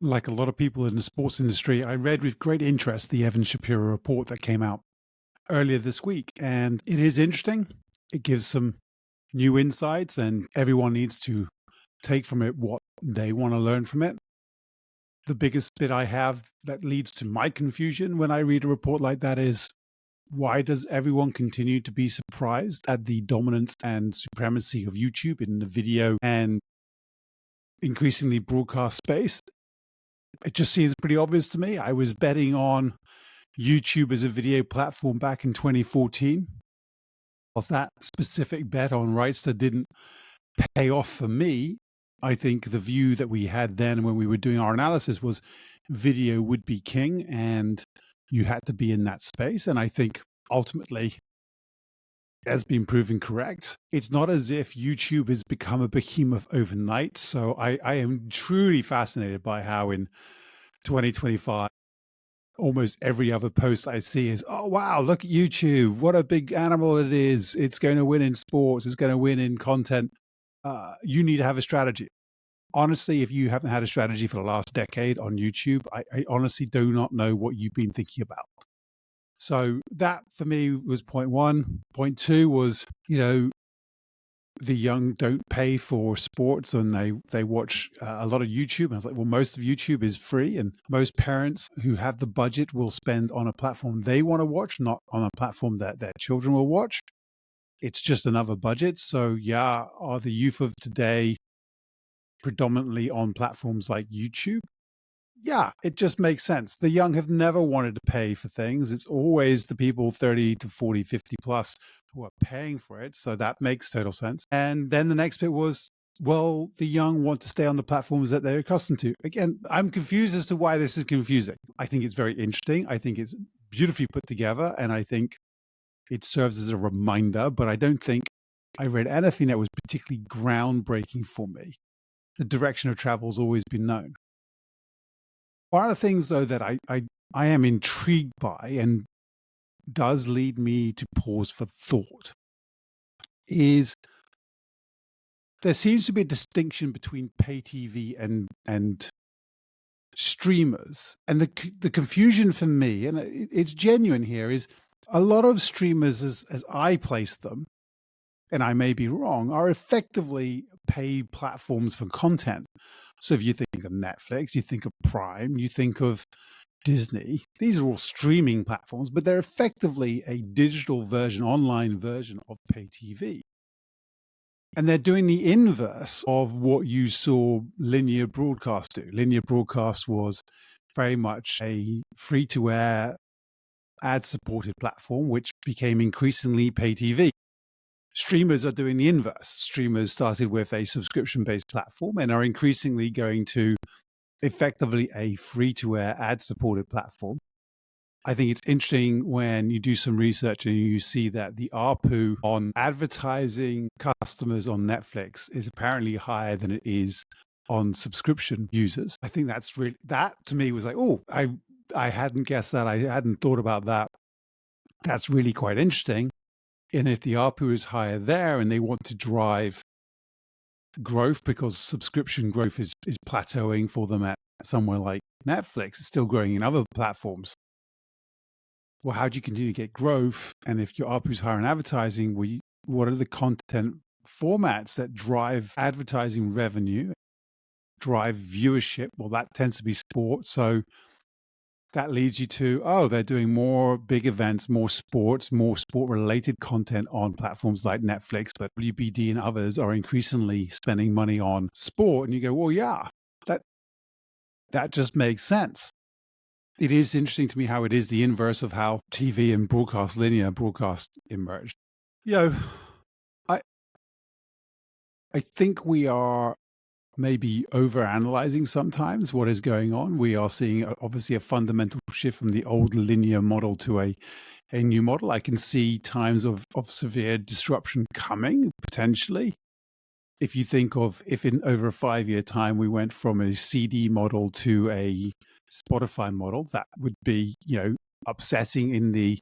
Like a lot of people in the sports industry, I read with great interest the Evan Shapiro report that came out earlier this week. And it is interesting. It gives some new insights, and everyone needs to take from it what they want to learn from it. The biggest bit I have that leads to my confusion when I read a report like that is, why does everyone continue to be surprised at the dominance and supremacy of YouTube in the video and increasingly broadcast space? It just seems pretty obvious to me. I was betting on YouTube as a video platform back in 2014. Whilst that specific bet on Rightster didn't pay off for me, I think the view that we had then when we were doing our analysis was video would be king and you had to be in that space. And I think ultimately it has been proven correct. It's not as if YouTube has become a behemoth overnight. So I am truly fascinated by how in 2025, almost every other post I see is, oh, wow, look at YouTube. What a big animal it is. It's going to win in sports. It's going to win in content. You need to have a strategy. Honestly, if you haven't had a strategy for the last decade on YouTube, I honestly do not know what you've been thinking about. So that for me was point one. Point two was, the young don't pay for sports and they watch a lot of YouTube. And I was like, well, most of YouTube is free, and most parents who have the budget will spend on a platform they want to watch, not on a platform that their children will watch. It's just another budget. So yeah, are the youth of today predominantly on platforms like YouTube? Yeah, it just makes sense. The young have never wanted to pay for things. It's always the people 30 to 40, 50 plus who are paying for it. So that makes total sense. And then the next bit was, well, the young want to stay on the platforms that they're accustomed to. Again, I'm confused as to why this is confusing. I think it's very interesting. I think it's beautifully put together. And I think it serves as a reminder, but I don't think I read anything that was particularly groundbreaking for me. The direction of travel has always been known. One of the things, though, that I am intrigued by and does lead me to pause for thought is there seems to be a distinction between pay TV and streamers. And the confusion for me, and it's genuine here, is a lot of streamers, as I place them, and I may be wrong, are effectively paid platforms for content. So if you think of Netflix, you think of Prime, you think of Disney, these are all streaming platforms, but they're effectively a digital version, online version of pay TV. And they're doing the inverse of what you saw linear broadcast do. Linear broadcast was very much a free-to-air, ad-supported platform, which became increasingly pay TV. Streamers are doing the inverse. Streamers started with a subscription-based platform and are increasingly going to effectively a free-to-air, ad-supported platform. I think it's interesting when you do some research and you see that the ARPU on advertising customers on Netflix is apparently higher than it is on subscription users. I think that's really, that to me was like, oh, I hadn't guessed that. I hadn't thought about that. That's really quite interesting. And if the ARPU is higher there and they want to drive growth because subscription growth is plateauing for them at somewhere like Netflix, it's still growing in other platforms. Well, how do you continue to get growth? And if your ARPU is higher in advertising, what are the content formats that drive advertising revenue, drive viewership? Well, that tends to be sport. So that leads you to, oh, they're doing more big events, more sport-related content on platforms like Netflix, but WBD and others are increasingly spending money on sport. And you go, well, yeah, that just makes sense. It is interesting to me how it is the inverse of how TV and linear broadcast emerged. I think we are maybe overanalyzing sometimes what is going on. We are seeing obviously a fundamental shift from the old linear model to a new model. I can see times of severe disruption coming potentially. If you think of if in over a 5-year time we went from a CD model to a Spotify model, that would be, upsetting in the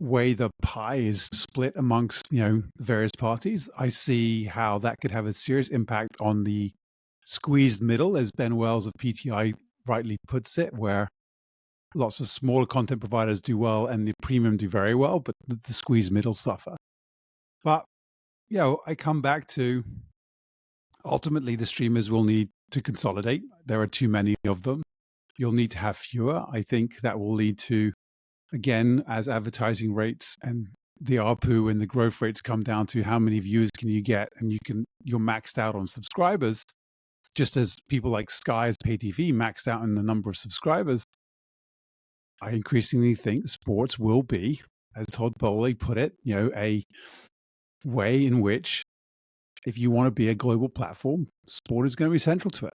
way the pie is split amongst, various parties. I see how that could have a serious impact on the squeezed middle, as Ben Wells of PTI rightly puts it, where lots of smaller content providers do well and the premium do very well, but the squeezed middle suffer. But, I come back to ultimately the streamers will need to consolidate. There are too many of them. You'll need to have fewer. I think that will lead to, again, as advertising rates and the ARPU and the growth rates come down to how many views can you get, and you're maxed out on subscribers, just as people like Sky's PayTV maxed out on the number of subscribers. I increasingly think sports will be, as Todd Bowley put it, a way in which, if you want to be a global platform, sport is going to be central to it.